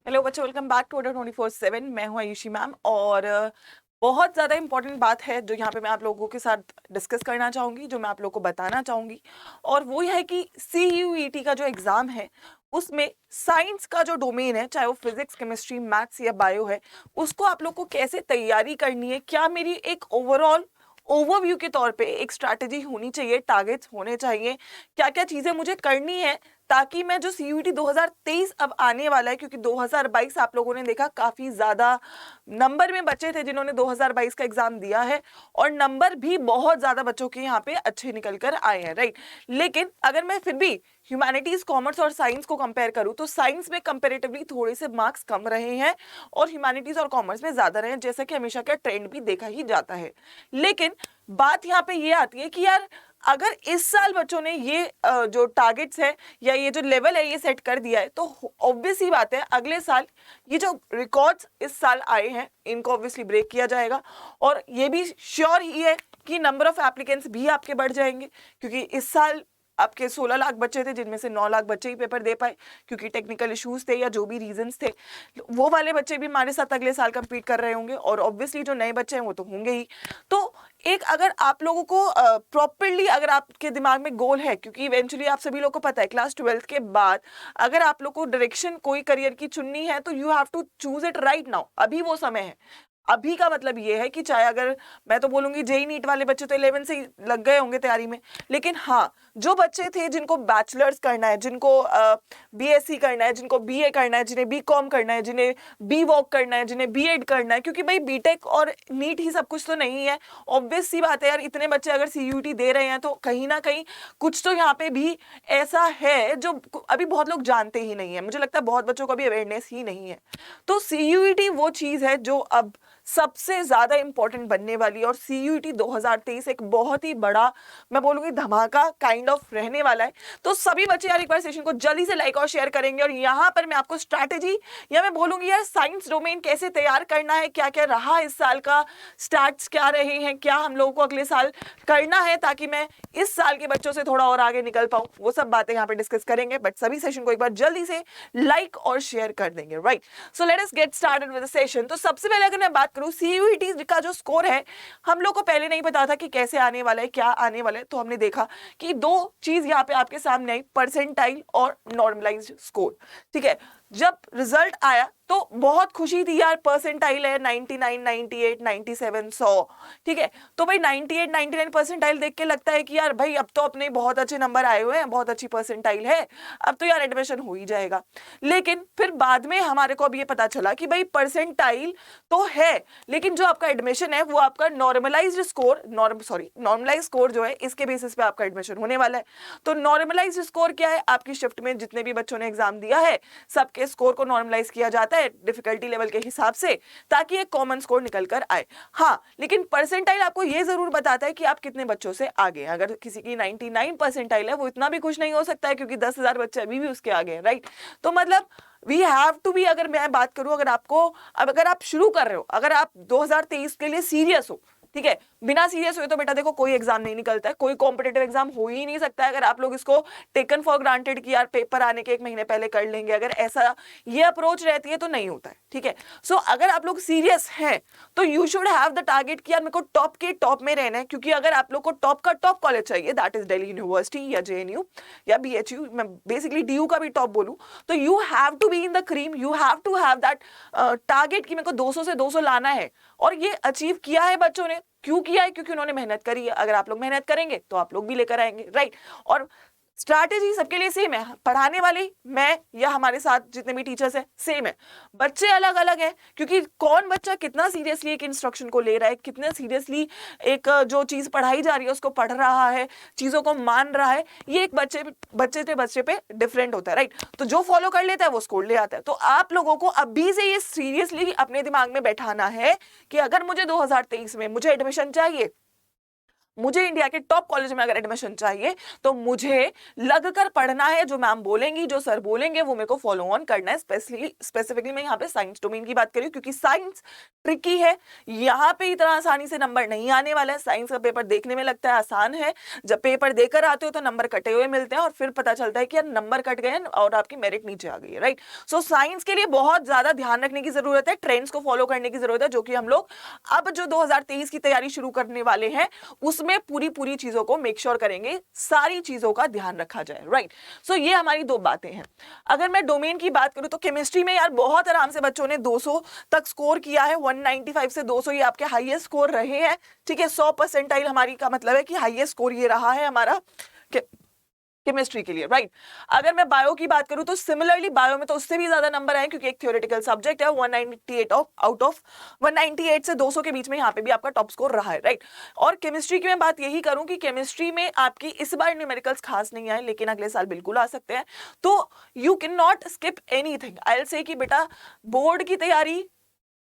Hello बच्चों, welcome back to अडर 24/7। मैं हूं आयुषी मैम और बहुत ज़्यादा इंपॉर्टेंट बात है जो यहाँ पे मैं आप लोगों के साथ डिस्कस करना चाहूँगी, जो मैं आप लोगों को बताना चाहूँगी। और वो यह है कि CUET का जो एग्ज़ाम है उसमें साइंस का जो डोमेन है, चाहे वो फिजिक्स, केमिस्ट्री, मैथ्स या बायो है, उसको आप लोग को कैसे तैयारी करनी है। क्या मेरी एक ओवरऑल ओवरव्यू के तौर पे एक स्ट्रैटेजी होनी चाहिए, टारगेट्स होने चाहिए, क्या क्या चीज़ें मुझे करनी है ताकि मैं जो CUET 2023 अब आने वाला है, क्योंकि 2022 आप लोगों ने देखा काफ़ी ज़्यादा नंबर में बच्चे थे जिन्होंने 2022 का एग्ज़ाम दिया है और नंबर भी बहुत ज़्यादा बच्चों के यहाँ पे अच्छे निकल कर आए हैं, राइट। लेकिन अगर मैं फिर भी ह्यूमैनिटीज़, कॉमर्स और साइंस को कंपेयर करूँ तो साइंस में कंपेरेटिवली थोड़े से मार्क्स कम रहे हैं और ह्यूमैनिटीज़ और कॉमर्स में ज़्यादा रहे हैं, जैसा कि हमेशा का ट्रेंड भी देखा ही जाता है। लेकिन बात यहाँ पे ये आती है कि यार अगर इस साल बच्चों ने ये जो टारगेट्स है या ये जो लेवल है ये सेट कर दिया है, तो ऑब्वियस ही बात है अगले साल ये जो रिकॉर्ड्स इस साल आए हैं इनको ऑब्वियसली ब्रेक किया जाएगा। और ये भी श्योर ही है कि नंबर ऑफ एप्लीकेंट्स भी आपके बढ़ जाएंगे, क्योंकि इस साल आपके 16 लाख बच्चे थे जिनमें से 9 लाख बच्चे ही पेपर दे पाए क्योंकि टेक्निकल इश्यूज थे या जो भी रीजंस थे। वो वाले बच्चे भी हमारे साथ अगले साल compete कर रहे होंगे और ऑब्वियसली जो नए बच्चे हैं वो तो होंगे ही। तो एक अगर आप लोगों को प्रॉपरली अगर आपके दिमाग में गोल है, क्योंकि इवेंचुअली आप सभी लोग को पता है क्लास 12th के बाद अगर आप लोग को डायरेक्शन कोई करियर की चुननी है तो you have to choose it right now. अभी वो समय है। अभी का मतलब ये है कि चाहे अगर मैं तो बोलूंगी जेई नीट वाले बच्चे तो 11 से ही लग गए होंगे तैयारी में, लेकिन हाँ जो बच्चे थे जिनको बैचलर्स करना है, जिनको BSc करना है, जिनको BA करना है, जिन्हें BCom करना है, जिन्हें BVoc करना है, जिन्हें B.Ed करना है, क्योंकि भाई बीटेक और नीट ही सब कुछ तो नहीं है। ऑब्वियस सी बात है यार, इतने बच्चे अगर CUET दे रहे हैं तो कहीं ना कहीं कुछ तो यहाँ पे भी ऐसा है जो अभी बहुत लोग जानते ही नहीं है। मुझे लगता है बहुत बच्चों को अभी अवेयरनेस ही नहीं है। तो CUET वो चीज़ है जो अब सबसे ज्यादा इंपॉर्टेंट बनने वाली है और CUET 2023 एक बहुत ही बड़ा, मैं बोलूंगी धमाका काइंड ऑफ रहने वाला है। तो सभी बच्चे यार एक बार सेशन को जल्दी से लाइक और शेयर करेंगे और यहाँ पर मैं आपको स्ट्रैटेजी या मैं बोलूंगी यार साइंस डोमेन कैसे तैयार करना है, क्या क्या रहा इस साल का, स्टार्ट्स क्या रहे हैं, क्या हम लोगों को अगले साल करना है ताकि मैं इस साल के बच्चों से थोड़ा और आगे निकल पाऊं, वो सब बातें यहाँ पे डिस्कस करेंगे। बट सभी सेशन को एक बार जल्दी से लाइक और शेयर कर देंगे, right. So let us get started with the session. तो सबसे पहले अगर मैं बात करूं CUET का जो स्कोर है, हम लोग को पहले नहीं पता था कि कैसे आने वाला है, क्या आने वाला है। तो हमने देखा कि दो चीज यहाँ पे आपके सामने आई, परसेंटाइल और नॉर्मलाइज्ड स्कोर। ठीक है, जब रिजल्ट आया तो बहुत खुशी थी यार, परसेंटाइल है 99, 98, 97, 100। ठीक है, तो भाई 98, 99 परसेंटाइल देख के लगता है कि यार भाई अब तो अपने बहुत अच्छे नंबर आए हुए हैं, बहुत अच्छी परसेंटाइल है, अब तो यार एडमिशन हो ही जाएगा। लेकिन फिर बाद में हमारे को अब ये पता चला कि भाई परसेंटाइल तो है, लेकिन जो आपका एडमिशन है वो आपका नॉर्मलाइज्ड स्कोर, नॉर्मलाइज्ड स्कोर जो है इसके बेसिस पे आपका एडमिशन होने वाला है। तो नॉर्मलाइज्ड स्कोर क्या है, आपकी शिफ्ट में जितने भी बच्चों ने एग्जाम दिया है सबके स्कोर को नॉर्मलाइज किया जाता है डिफिकल्टी लेवल के हिसाब से ताकि एक कॉमन स्कोर निकल कर आए। हाँ, लेकिन परसेंटाइल आपको ये जरूर बताता है कि आप कितने बच्चों से आगे। अगर किसी की 99 परसेंटाइल है वो इतना भी खुश नहीं हो सकता है क्योंकि 10,000 बच्चे अभी भी उसके आगे हैं, राइट। तो मतलब वी हैव टू बी, अगर मैं बात करूं, अगर आपको अब अगर आप शुरू कर रहे हो, अगर आप 2023 के लिए सीरियस हो, ठीक है, बिना सीरियस हुए तो बेटा देखो कोई एग्जाम नहीं निकलता है, कोई कॉम्पिटेटिव एग्जाम हो ही नहीं सकता है अगर आप लोग इसको टेकन फॉर ग्रांटेड कि यार पेपर आने के 1 महीने पहले कर लेंगे। अगर ऐसा ये अप्रोच रहती है तो नहीं होता है, ठीक है। सो अगर आप लोग सीरियस हैं तो you should have the target कि यार मेरे को टॉप के टॉप में रहना है, क्योंकि अगर आप लोग को टॉप का टॉप कॉलेज चाहिए, दैट इज दिल्ली यूनिवर्सिटी या JNU या BHU, मैं बेसिकली DU का भी टॉप बोलूं, तो you have to be in the cream, you have to have that target कि मेरे को 200 से 200 लाना है। और ये अचीव किया है बच्चों ने, क्यों किया है, क्योंकि उन्होंने मेहनत करी है। अगर आप लोग मेहनत करेंगे तो आप लोग भी लेकर आएंगे, राइट। और स्ट्रैटेजी सबके लिए सेम है, पढ़ाने वाले मैं या हमारे साथ जितने भी टीचर्स हैं सेम है, बच्चे अलग अलग हैं, क्योंकि कौन बच्चा कितना सीरियसली एक इंस्ट्रक्शन को ले रहा है, कितना सीरियसली एक जो चीज पढ़ाई जा रही है उसको पढ़ रहा है, चीजों को मान रहा है, ये एक बच्चे पे डिफरेंट होता है, राइट। तो जो फॉलो कर लेता है वो स्कोर ले आता है। तो आप लोगों को अभी से ये सीरियसली अपने दिमाग में बैठाना है कि अगर मुझे 2023 में मुझे एडमिशन चाहिए मुझे इंडिया के टॉप कॉलेज में अगर एडमिशन चाहिए तो मुझे लगकर पढ़ना है, जो मैम बोलेंगी, जो सर बोलेंगे वो मेरे को फॉलो ऑन करना है। स्पेसिफिकली मैं यहाँ पे साइंस डोमेन की बात करी क्योंकि साइंस ट्रिकी है, यहाँ पे इतना आसानी से नंबर नहीं आने वाला है। साइंस का पेपर देखने में लगता है आसान है, जब पेपर देकर आते हो तो नंबर कटे हुए मिलते हैं और फिर पता चलता है कि यार नंबर कट गए हैं और आपकी मेरिट नीचे आ गई है, राइट। सो साइंस के लिए बहुत ज्यादा ध्यान रखने की जरूरत है, ट्रेंड्स को फॉलो करने की जरूरत है, जो कि हम लोग अब जो 2023 की तैयारी शुरू करने वाले हैं उसमें पूरी चीजों को मेक श्योर करेंगे, सारी चीजों का ध्यान रखा जाए, राइट। सो ये हमारी दो बातें हैं। अगर मैं डोमेन की बात करूं तो केमिस्ट्री में यार बहुत आराम से बच्चों ने 200 तक स्कोर किया है, 195 से 200 ये आपके हाईएस्ट स्कोर रहे हैं, ठीक है। 100 परसेंटाइल हमारी का मतलब है कि हाईएस्ट स्कोर ये रहा है हमारा केमिस्ट्री के लिए, राइट। अगर मैं बायो की बात करूं तो सिमिलरली बायो में तो उससे भी ज्यादा नंबर आए क्योंकि एक थ्योरेटिकल सब्जेक्ट है। 198 आउट ऑफ 198 से 200 के बीच में यहाँ पे भी आपका टॉप स्कोर रहा है, राइट। और केमिस्ट्री की मैं बात यही करूं कि केमिस्ट्री में आपकी इस बार न्यूमेरिकल्स खास नहीं आए, लेकिन अगले साल बिल्कुल आ सकते हैं। तो you can not skip anything. I will say कि बेटा बोर्ड की तैयारी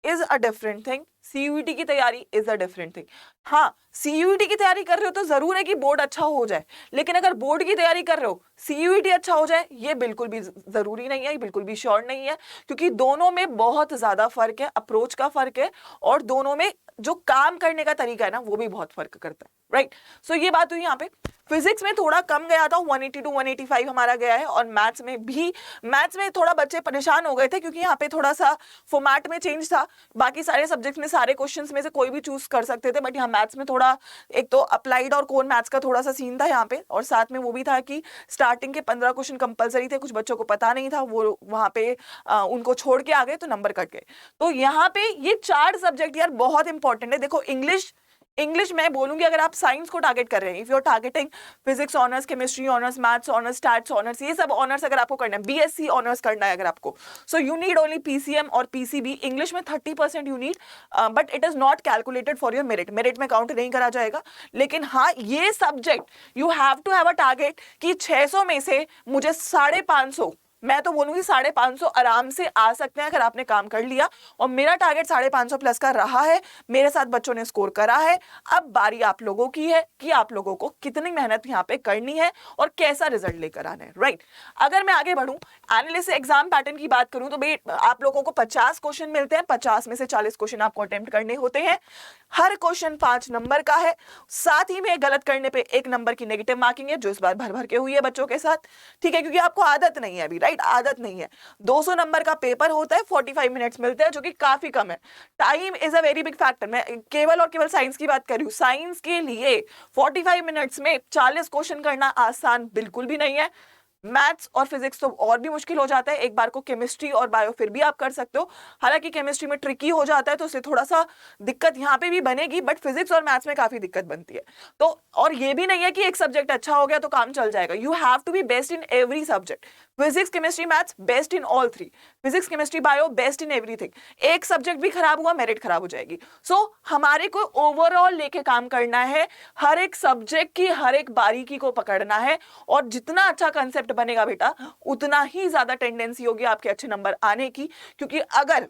is a different thing, CUET की तैयारी इज अ डिफरेंट थिंग। हाँ, सीयूईटी की तैयारी कर रहे हो तो जरूर है कि बोर्ड अच्छा हो जाए, लेकिन अगर बोर्ड की तैयारी कर रहे हो सीयूईटी अच्छा हो जाए ये बिल्कुल भी जरूरी नहीं है, बिल्कुल भी श्योर नहीं है, क्योंकि दोनों में बहुत ज्यादा फर्क है, अप्रोच का फर्क है और दोनों में जो काम करने का तरीका है ना वो भी बहुत फर्क करता है, राइट। सो ये बात हुई यहाँ पे। फिजिक्स में थोड़ा कम गया था, 180 टू 185 हमारा गया है। और मैथ्स में थोड़ा बच्चे परेशान हो गए थे क्योंकि यहाँ पे थोड़ा सा फॉर्मेट में चेंज था। बाकी सारे सब्जेक्ट्स में सारे क्वेश्चंस में से कोई भी चूज कर सकते थे, बट यहाँ मैथ्स में थोड़ा एक तो अप्लाइड और कोर मैथ्स का थोड़ा सा सीन था यहाँ पे, और साथ में वो भी था कि स्टार्टिंग के 15 क्वेश्चन कंपलसरी थे, कुछ बच्चों को पता नहीं था, वो वहां पे उनको छोड़ के आ गए तो नंबर कट गए। तो यहाँ पे ये 4 सब्जेक्ट यार बहुत इंपॉर्टेंट है। देखो इंग्लिश मैं बोलूंगी, अगर आप साइंस को टारगेट कर रहे हैं, if you are targeting physics honours, chemistry honours, maths honours, stats honours, ये सब ऑनर्स अगर आपको करना है, बीएससी ऑनर्स करना है अगर आपको, so you need only PCM और पीसीबी। इंग्लिश में 30% you need, but it is not calculated for your merit में काउंट नहीं करा जाएगा। लेकिन हाँ, ये subject you have to have a target कि 600 में से मुझे 550, मैं तो बोलूंगी 550 आराम से आ सकते हैं अगर आपने काम कर लिया। और मेरा टारगेट 550 प्लस का रहा है, मेरे साथ बच्चों ने स्कोर करा है। अब बारी आप लोगों की है कि आप लोगों को कितनी मेहनत यहाँ पे करनी है और कैसा रिजल्ट लेकर आना है, राइट। अगर मैं आगे बढ़ूं, एनालिसिस एग्जाम पैटर्न की बात करूं तो भाई आप लोगों को 50 क्वेश्चन मिलते हैं, 50 में से 40 क्वेश्चन आपको अटेम्प्ट करने होते हैं। हर क्वेश्चन 5 नंबर का है, साथ ही में गलत करने पे 1 नंबर की नेगेटिव मार्किंग है, जो इस बार भर भर के हुई है बच्चों के साथ, ठीक है, क्योंकि आपको आदत नहीं है अभी, राइट, आदत नहीं है। 200 नंबर का पेपर होता है, 45 मिनट्स मिलते हैं, जो कि काफी कम है। Time is a very big factor. मैं केवल और केवल साइंस की बात कर रही हूँ। साइंस के लिए 45 मिनट्स में 40 क्वेश्चन करना आसान बिल्कुल भी नहीं है। मैथ्स और फिजिक्स तो और भी मुश्किल हो जाता है, एक बार को केमिस्ट्री और बायो फिर भी आप कर सकते हो, हालांकि केमिस्ट्री में ट्रिकी हो जाता है तो उससे थोड़ा सा दिक्कत यहाँ पे भी बनेगी, बट फिजिक्स और मैथ्स में काफी दिक्कत बनती है। तो और ये भी नहीं है कि एक सब्जेक्ट अच्छा हो गया तो काम चल जाएगा, you have to be best in every subject. Physics chemistry maths best in all 3, physics chemistry bio best in everything. एक सब्जेक्ट भी खराब हुआ मेरिट खराब हो जाएगी। सो हमारे को ओवरऑल लेके काम करना है, हर एक सब्जेक्ट की हर एक बारीकी को पकड़ना है, और जितना अच्छा कंसेप्ट बनेगा बेटा उतना ही ज्यादा टेंडेंसी होगी आपके अच्छे नंबर आने की। क्योंकि अगर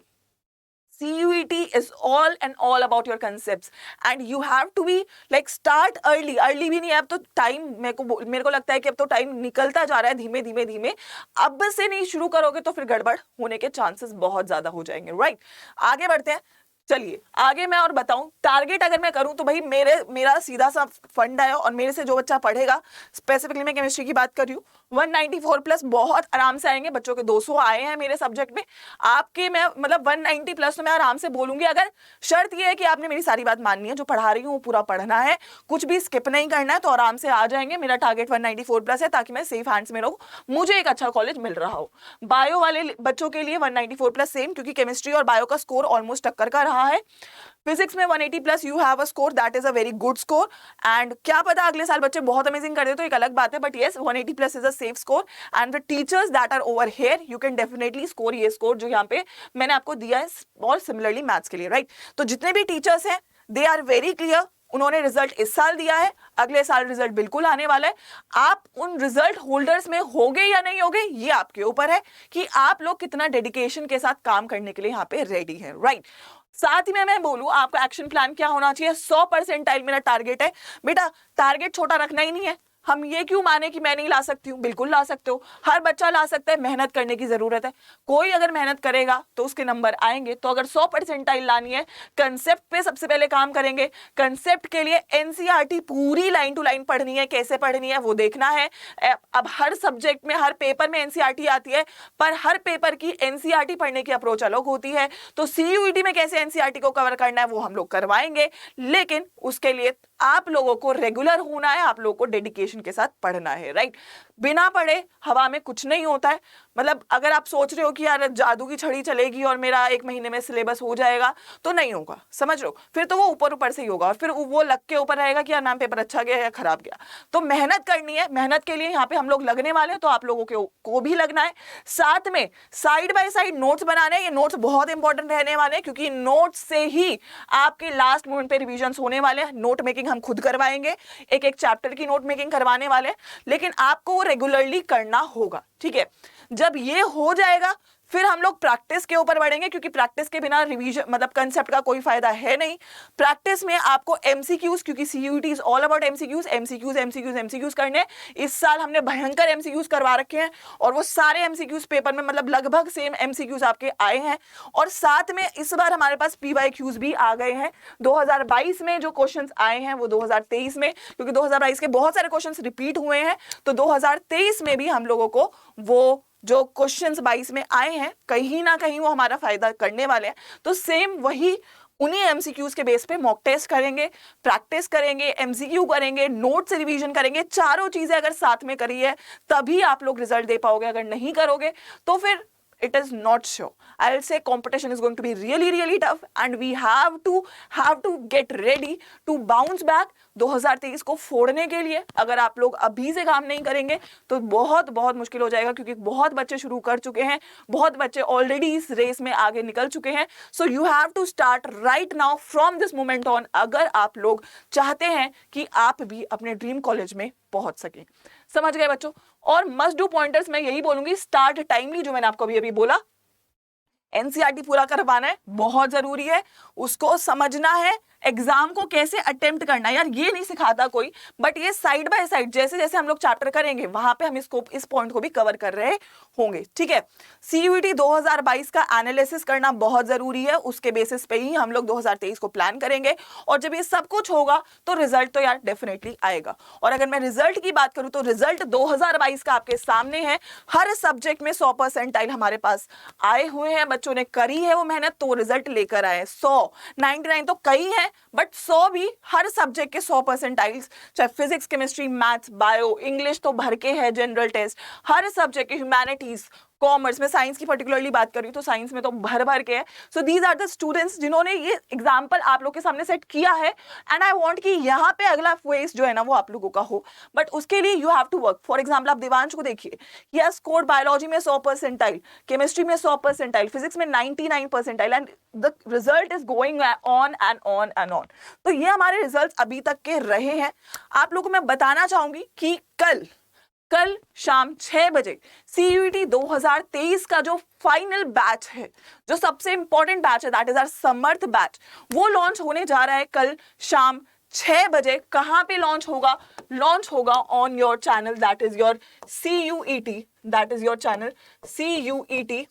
CUET is all about your concepts and you have to be like start early भी नहीं है अब तो टाइम, मेरे को लगता है कि अब तो टाइम निकलता जा रहा है धीमे धीमे। अब से नहीं शुरू करोगे तो फिर गड़बड़ होने के चांसेस बहुत ज्यादा हो जाएंगे, राइट। आगे बढ़ते हैं, चलिए आगे मैं और बताऊं। टारगेट अगर मैं करूं तो भाई मेरा सीधा सा फंड है, और मेरे से जो बच्चा पढ़ेगा, स्पेसिफिकली मैं केमिस्ट्री की बात कर रही हूँ, 194 प्लस बहुत आराम से आएंगे। बच्चों के 200 आए हैं मेरे सब्जेक्ट में, आपके मैं मतलब 190 प्लस तो मैं आराम से बोलूंगी। अगर शर्त यह है कि आपने मेरी सारी बात माननी है, जो पढ़ा रही हूँ पूरा पढ़ना है, कुछ भी स्किप नहीं करना है, तो आराम से आ जाएंगे। मेरा टारगेट 194 प्लस है ताकि मैं सेफ हैंड्स में रहूं, मुझे एक अच्छा कॉलेज मिल रहा हो। बायो वाले बच्चों के लिए 194 प्लस सेम, क्योंकि केमिस्ट्री और बायो का स्कोर ऑलमोस्ट टक्कर का रहा है। फिजिक्स में 180 plus you have a score, that is a very good score. And क्या पता अगले साल बच्चे बहुत अमेजिंग कर दे तो एक अलग बात है, but yes 180 plus is a safe score. And the teachers that are over here you can definitely score ये स्कोर जो यहाँ पे मैंने आपको दिया है, और सिमिलरली मैथ्स के लिए, राइट। तो जितने भी टीचर्स हैं दे आर वेरी क्लियर, उन्होंने रिजल्ट इस साल दिया है, अगले साल रिजल्ट बिल्कुल आने वाला है। आप उन रिजल्ट होल्डर्स में होगे या नहीं होगे ये आपके ऊपर है कि आप लोग कितना डेडिकेशन के साथ काम करने के लिए यहाँ पे रेडी हैं, राइट। साथ ही में मैं बोलूं आपका एक्शन प्लान क्या होना चाहिए, 100% मेरा टारगेट है। बेटा टारगेट छोटा रखना ही नहीं है। हम ये क्यों माने कि मैं नहीं ला सकती हूँ, बिल्कुल ला सकते हो, हर बच्चा ला सकता है, मेहनत करने की जरूरत है। कोई अगर मेहनत करेगा तो उसके नंबर आएंगे। तो अगर 100% लानी है, कंसेप्ट पे सबसे पहले काम करेंगे। कंसेप्ट के लिए एनसीईआरटी पूरी लाइन टू लाइन पढ़नी है, कैसे पढ़नी है वो देखना है। अब हर सब्जेक्ट में हर पेपर में एनसीईआरटी आती है, पर हर पेपर की एनसीईआरटी पढ़ने की अप्रोच अलग होती है। तो सीयूईटी में कैसे एनसीईआरटी को कवर करना है वो हम लोग करवाएंगे, लेकिन उसके लिए आप लोगों को रेगुलर होना है, आप लोगों को डेडिकेशन के साथ पढ़ना है, राइट। बिना पढ़े हवा में कुछ नहीं होता है। मतलब अगर आप सोच रहे हो कि यार जादू की छड़ी चलेगी और मेरा 1 महीने में सिलेबस हो जाएगा, तो नहीं होगा, समझ लो। फिर तो वो ऊपर ऊपर से ही होगा और फिर वो लग के ऊपर रहेगा कि यार मैम पेपर अच्छा गया या खराब गया। तो मेहनत करनी है, मेहनत के लिए यहाँ पे हम लोग लगने वाले हैं, तो आप लोगों को भी लगना है। साथ में साइड बाय साइड नोट्स बनाने हैं। ये नोट्स बहुत इंपॉर्टेंट रहने वाले हैं, क्योंकि नोट्स से ही आपके लास्ट मोमेंट पे रिविजन होने वाले हैं। नोट मेकिंग हम खुद करवाएंगे, एक एक चैप्टर की नोट मेकिंग करवाने वाले हैं, लेकिन आपको वो रेगुलरली करना होगा, ठीक है। जब ये हो जाएगा फिर हम लोग प्रैक्टिस के ऊपर बढ़ेंगे, क्योंकि प्रैक्टिस के बिना रिवीजन मतलब कंसेप्ट का कोई फायदा है नहीं। प्रैक्टिस में आपको एमसीक्यूज, क्योंकि CUET is all about MCQs, MCQs MCQs MCQs करने। इस साल हमने भयंकर एमसीक्यूज करवा रखे हैं और वो सारे एमसीक्यूज पेपर में मतलब लगभग सेम एमसीक्यूज आपके आए हैं। और साथ में इस बार हमारे पास पीवाईक्यूज भी आ गए हैं। 2022 में जो क्वेश्चन आए हैं वो 2023 में, क्योंकि 2022 के बहुत सारे क्वेश्चन रिपीट हुए हैं, तो 2023 में भी हम लोगों को वो जो क्वेश्चंस 22 में आए हैं कहीं ना कहीं वो हमारा फायदा करने वाले हैं। तो सेम वही उन्हीं एमसीक्यूज के बेस पे मॉक टेस्ट करेंगे, प्रैक्टिस करेंगे, एमसीक्यू करेंगे, नोट से रिवीजन करेंगे। चारों चीजें अगर साथ में करी है तभी आप लोग रिजल्ट दे पाओगे। अगर नहीं करोगे तो फिर it is not sure. I'll say competition is going to be really tough and we have to get ready to bounce back 2023 को फोड़ने के लिए। अगर आप लोग अभी से काम नहीं करेंगे तो बहुत मुश्किल हो जाएगा, क्योंकि बहुत बच्चे शुरू कर चुके हैं, बहुत बच्चे ऑलरेडी इस रेस में आगे निकल चुके हैं। So you have to start right now from this moment on, अगर आप लोग चाहते हैं कि आप भी अपने ड्रीम कॉलेज में पहुंच सके। समझ गए बच्चों? और मस्ट डू पॉइंटर्स मैं यही बोलूंगी, स्टार्ट टाइमली, जो मैंने आपको अभी बोला, एनसीईआरटी पूरा करवाना है, बहुत जरूरी है, उसको समझना है। एग्जाम को कैसे अटेम्प्ट करना है यार ये नहीं सिखाता कोई, बट ये साइड बाय साइड जैसे जैसे हम लोग चैप्टर करेंगे वहां पे हम इस पॉइंट को भी कवर कर रहे होंगे, ठीक है। सीयूईटी 2022 का एनालिसिस करना बहुत जरूरी है, उसके बेसिस पे ही हम लोग 2023 को प्लान करेंगे। और जब ये सब कुछ होगा तो रिजल्ट तो यार डेफिनेटली आएगा। और अगर मैं रिजल्ट की बात करूं तो रिजल्ट 2022 का आपके सामने है। हर सब्जेक्ट में 100% हमारे पास आए हुए हैं, बच्चों ने करी है वो मेहनत, तो रिजल्ट लेकर आए। 99 तो कई है, बट 100 भी हर सब्जेक्ट के 100%, चाहे physics, chemistry, maths, bio, English तो भर के है, जनरल टेस्ट, हर सब्जेक्ट के, ह्यूमैनिटीज, कॉमर्स में, साइंस की पर्टिकुलरली बात करी तो साइंस में तो भर के है। So these are the students जिन्होंने ये एग्जाम्पल आप लोग के सामने सेट किया है, एंड आई वांट कि यहाँ पे अगला फेज जो है ना वो आप लोगों का हो, बट उसके लिए you have to work. For example आप देवांश को देखिए, ही हैज स्कोर्ड बायोलॉजी में 100%, केमिस्ट्री में 100%, फिजिक्स में 99%, and the result is going on and on and on. तो ये हमारे रिजल्ट अभी तक के रहे हैं। आप लोगों को मैं बताना चाहूंगी कि कल शाम 6 बजे सीयूईटी 2023 का जो फाइनल बैच है, जो सबसे इंपॉर्टेंट बैच है, that is our Samarth batch, वो लॉन्च होने जा रहा है कल शाम 6 बजे। कहां पे लॉन्च होगा? लॉन्च होगा on your channel, that is your CUET, that is your channel CUET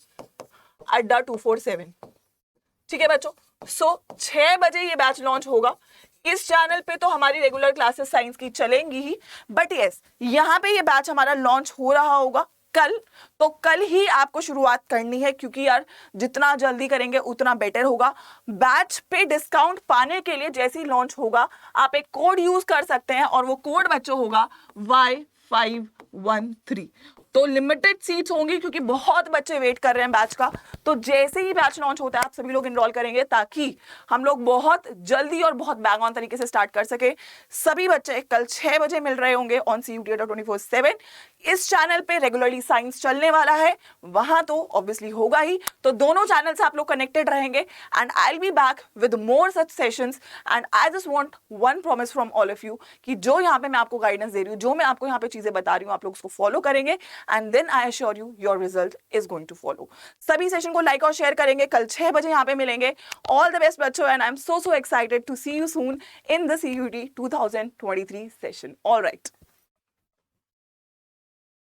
अड्डा 247, ठीक है बच्चों। सो 6 बजे ये बैच लॉन्च होगा। इस चैनल पे तो हमारी रेगुलर क्लासेस साइंस की चलेंगी ही, बट यस यहाँ पे ये बैच हमारा लॉन्च हो रहा होगा कल। तो कल ही आपको शुरुआत करनी है, क्योंकि यार जितना जल्दी करेंगे उतना बेटर होगा। बैच पे डिस्काउंट पाने के लिए जैसे ही लॉन्च होगा आप एक कोड यूज कर सकते हैं, और वो कोड बच्चों होगा Y513। तो लिमिटेड सीट्स होंगी, क्योंकि बहुत बच्चे वेट कर रहे हैं बैच का। तो जैसे ही बैच लॉन्च होता है आप सभी लोग इनरोल करेंगे, ताकि हम लोग बहुत जल्दी और बहुत बैग ऑन तरीके से स्टार्ट कर सके। सभी बच्चे कल 6 बजे मिल रहे होंगे ऑन CUET 24/7। इस चैनल पे रेगुलरली साइंस चलने वाला है, वहां तो ऑब्वियसली होगा ही। तो दोनों चैनल से आप लोग कनेक्टेड रहेंगे, and I will be back with more such sessions. And I just want one promise from all of you, कि जो यहाँ पे मैं आपको गाइडेंस दे रही हूँ, जो मैं आपको यहाँ पे चीजें बता रही हूँ, आप लोग उसको फॉलो करेंगे, and then I assure you your result is going to follow. सभी सेशन को लाइक और शेयर करेंगे, कल 6 बजे यहाँ पे मिलेंगे। ऑल द बेस्ट बच्चों, and I am so excited to see you soon in the CUET 2023 session. All right.